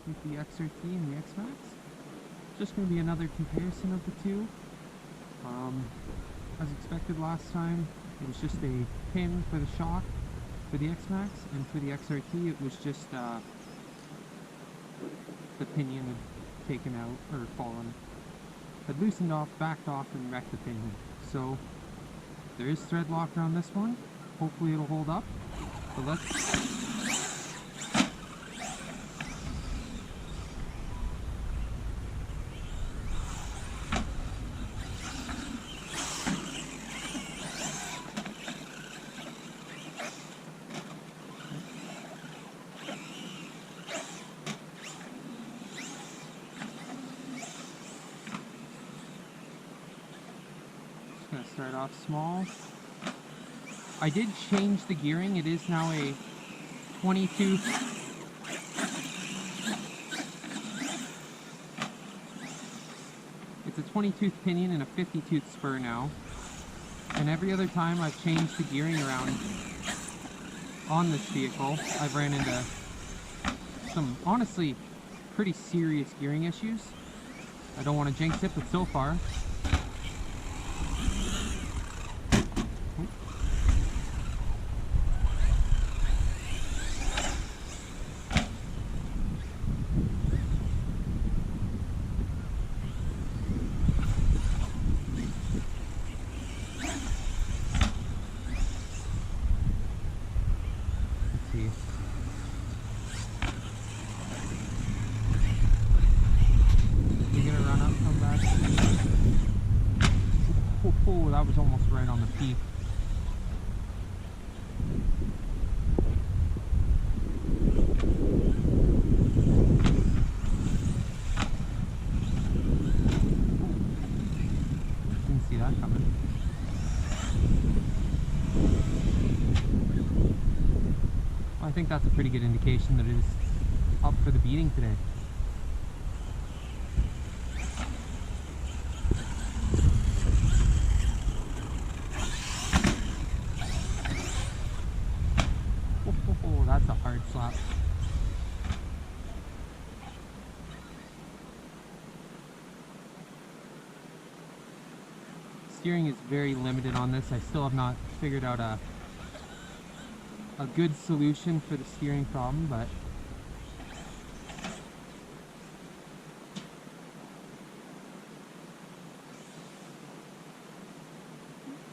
with the XRT and the XMaxx. Just going to be another comparison of the two. As expected last time, it was just a pin for the shock for the XMaxx, and for the XRT it was just the pinion had taken out, or fallen, had loosened off, backed off, and wrecked the pinion. So there is thread lock around this one. Hopefully it'll hold up. But let's gonna start off small. I did change the gearing. It is now a 22. It's a 20-tooth pinion and a 50-tooth spur now. And every other time I've changed the gearing around on this vehicle, I've ran into some, honestly, pretty serious gearing issues. I don't want to jinx it, but so far, oh, that was almost right on the peak. Didn't see that coming. Well, I think that's a pretty good indication that it is up for the beating today. That's a hard slap. Steering is very limited on this. I still have not figured out a good solution for the steering problem, but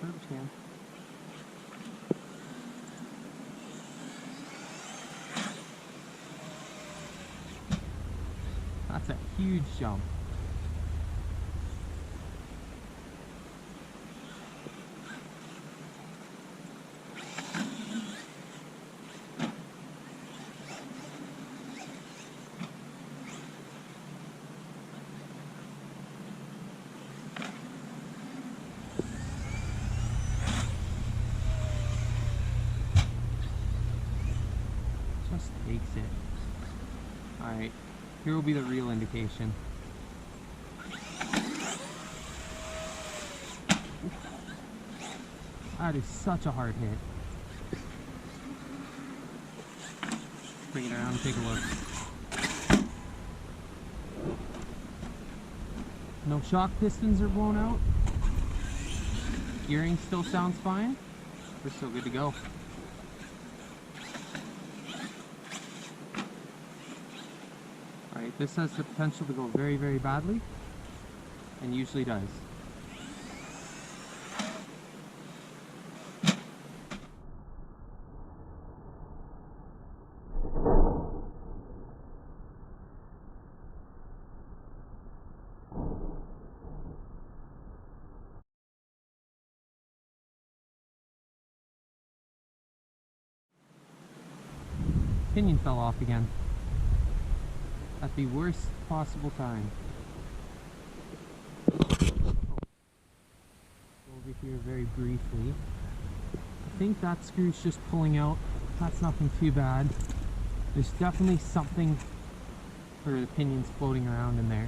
garbage can. That's a huge jump. Just takes it. Alright. Here will be the real indication. That is such a hard hit. Bring it around and take a look. No shock pistons are blown out. Gearing still sounds fine. We're still good to go. Alright, this has the potential to go very, very badly, and usually does. Pinion fell off again. At the worst possible time. Over here very briefly. I think that screw's just pulling out. That's nothing too bad. There's definitely something for the pinions floating around in there.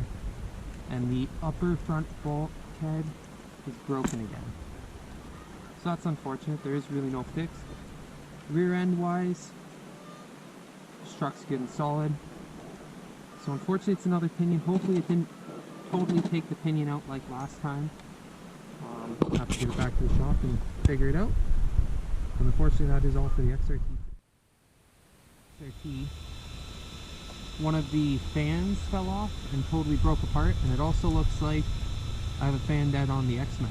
And the upper front bulkhead is broken again. So that's unfortunate. There is really no fix. Rear end wise, this truck's good and solid. So unfortunately it's another pinion. Hopefully it didn't totally take the pinion out like last time. I'll have to get it back to the shop and figure it out. But unfortunately that is all for the XRT. One of the fans fell off and totally broke apart, and it also looks like I have a fan dead on the XMaxx.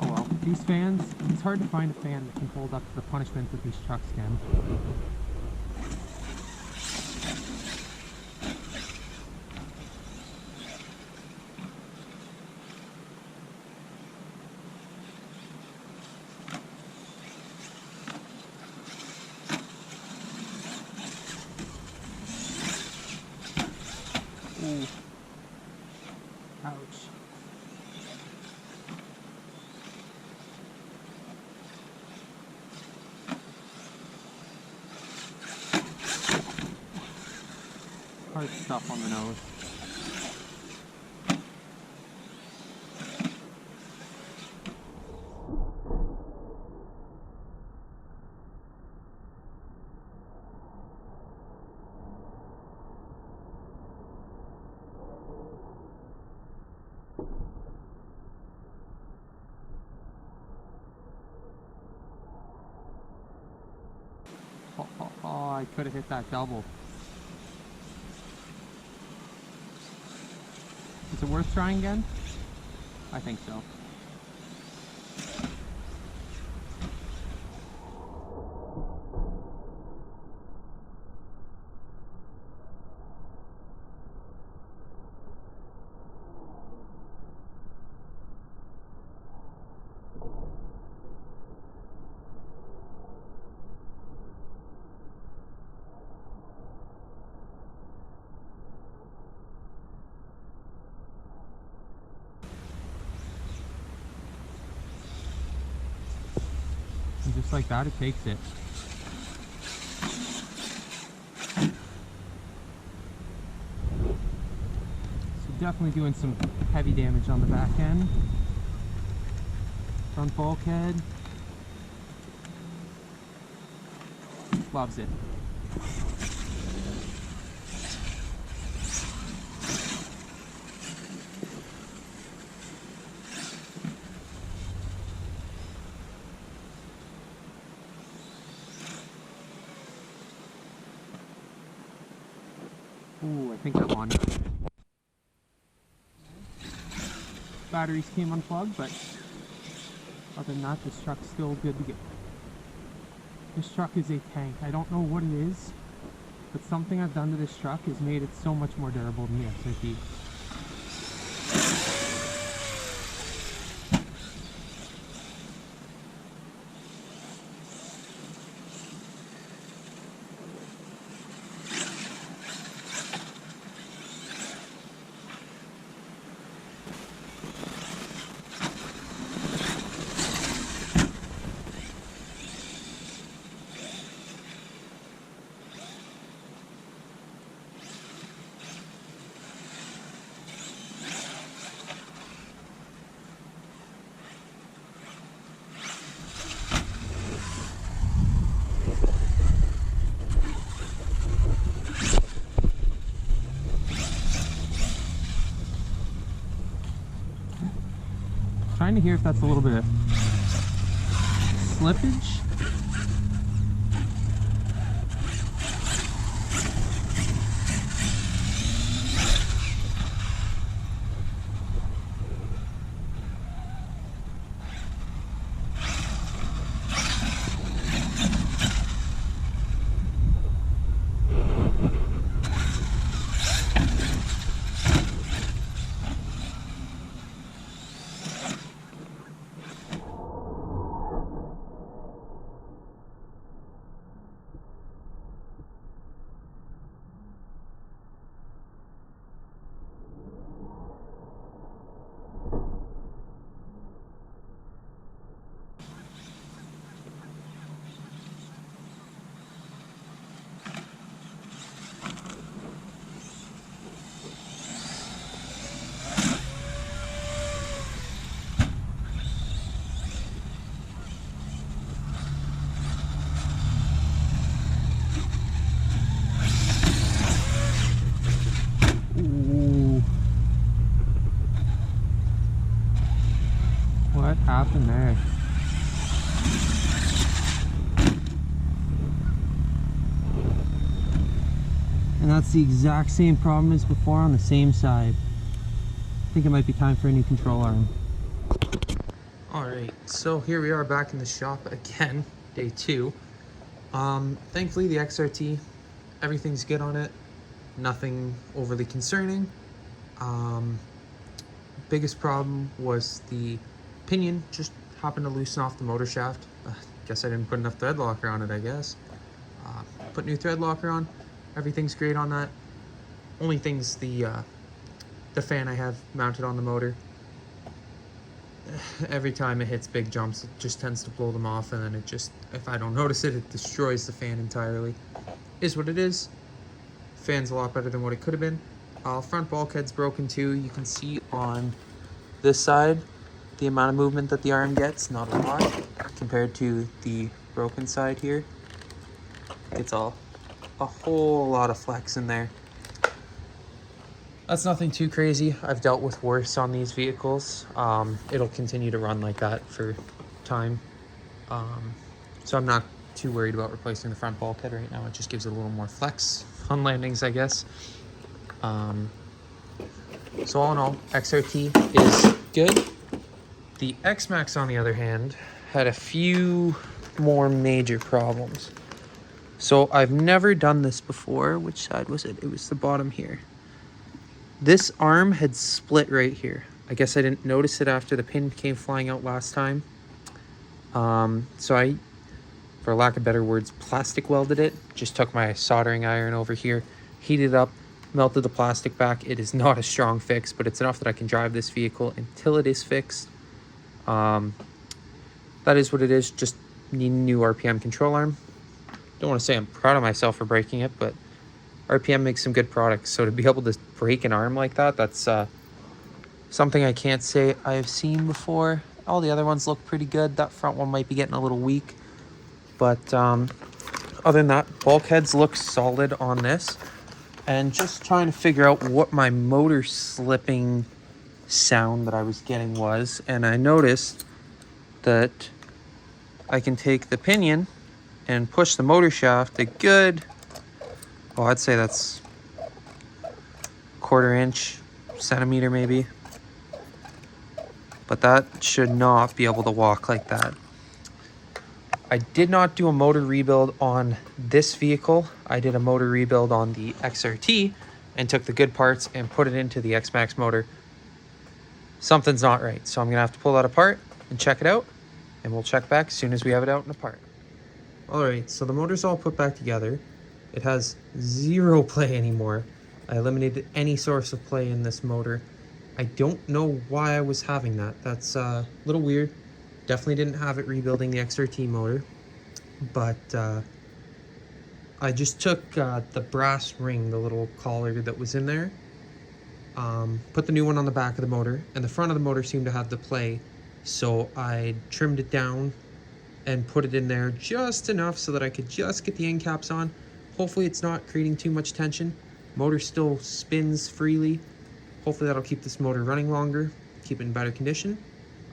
Oh well, these fans, it's hard to find a fan that can hold up to the punishment that these trucks can. Ooh. Ouch. Hard stuff on the nose. Oh, I could have hit that double. Is it worth trying again? I think so. And just like that, it takes it. So definitely doing some heavy damage on the back end. Front bulkhead. Loves it. Ooh, I think that one. Batteries came unplugged, but other than that, this truck's still good to go. This truck is a tank. I don't know what it is, but something I've done to this truck has made it so much more durable than the XRT. Trying to hear if that's a little bit of slippage. Nothing there. And that's the exact same problem as before on the same side. I think it might be time for a new control arm. Alright, so here we are back in the shop again, day 2. Thankfully the XRT, everything's good on it. Nothing overly concerning. Biggest problem was the pinion just happened to loosen off the motor shaft. Guess I didn't put enough thread locker on it, I guess. Put new thread locker on. Everything's great on that. Only thing's the fan I have mounted on the motor. Every time it hits big jumps, it just tends to blow them off, and then it just, if I don't notice it, it destroys the fan entirely. Is what it is. Fan's a lot better than what it could have been. Front bulkhead's broken too. You can see on this side the amount of movement that the arm gets, not a lot, compared to the broken side here. It's a whole lot of flex in there. That's nothing too crazy. I've dealt with worse on these vehicles. It'll continue to run like that for time. So I'm not too worried about replacing the front bulkhead right now. It just gives it a little more flex on landings, I guess. So all in all, XRT is good. The xmaxx, on the other hand, had a few more major problems. So I've never done this before. Which side was it? It was the bottom here. This arm had split right here. I guess I didn't notice it after the pin came flying out last time. So I, for lack of better words, plastic welded it. Just took my soldering iron over here, heated it up, melted the plastic back. It is not a strong fix, but it's enough that I can drive this vehicle until it is fixed. That is what it is. Just need a new RPM control arm. Don't want to say I'm proud of myself for breaking it, but RPM makes some good products. So to be able to break an arm like that, that's something I can't say I've seen before. All the other ones look pretty good. That front one might be getting a little weak. But other than that, bulkheads look solid on this. And just trying to figure out what my motor slipping sound that I was getting was. And I noticed that I can take the pinion and push the motor shaft a good, well, I'd say that's 1/4 inch, centimeter maybe. But that should not be able to walk like that. I did not do a motor rebuild on this vehicle. I did a motor rebuild on the XRT and took the good parts and put it into the xmaxx motor. Something's not right, so I'm gonna have to pull that apart and check it out, and we'll check back as soon as we have it out and apart. All right, so the motor's all put back together. It has zero play anymore. I eliminated any source of play in this motor. I don't know why I was having that. That's a little weird. Definitely didn't have it rebuilding the XRT motor, but I just took the brass ring, the little collar that was in there, put the new one on the back of the motor, and the front of the motor seemed to have the play, so I trimmed it down and put it in there just enough so that I could just get the end caps on. Hopefully it's not creating too much tension. Motor still spins freely. Hopefully that'll keep this motor running longer, keep it in better condition.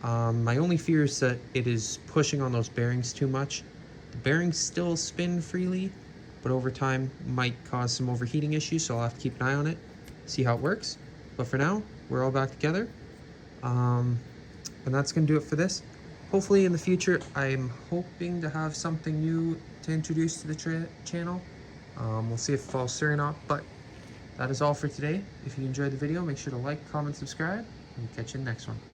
My only fear is that it is pushing on those bearings too much. The bearings still spin freely, but over time might cause some overheating issues, so I'll have to keep an eye on it, see how it works. But for now, we're all back together. And that's gonna do it for this. Hopefully in the future, I'm hoping to have something new to introduce to the channel. We'll see if it falls through or not, but that is all for today. If you enjoyed the video, make sure to like, comment, subscribe, and we'll catch you in the next one.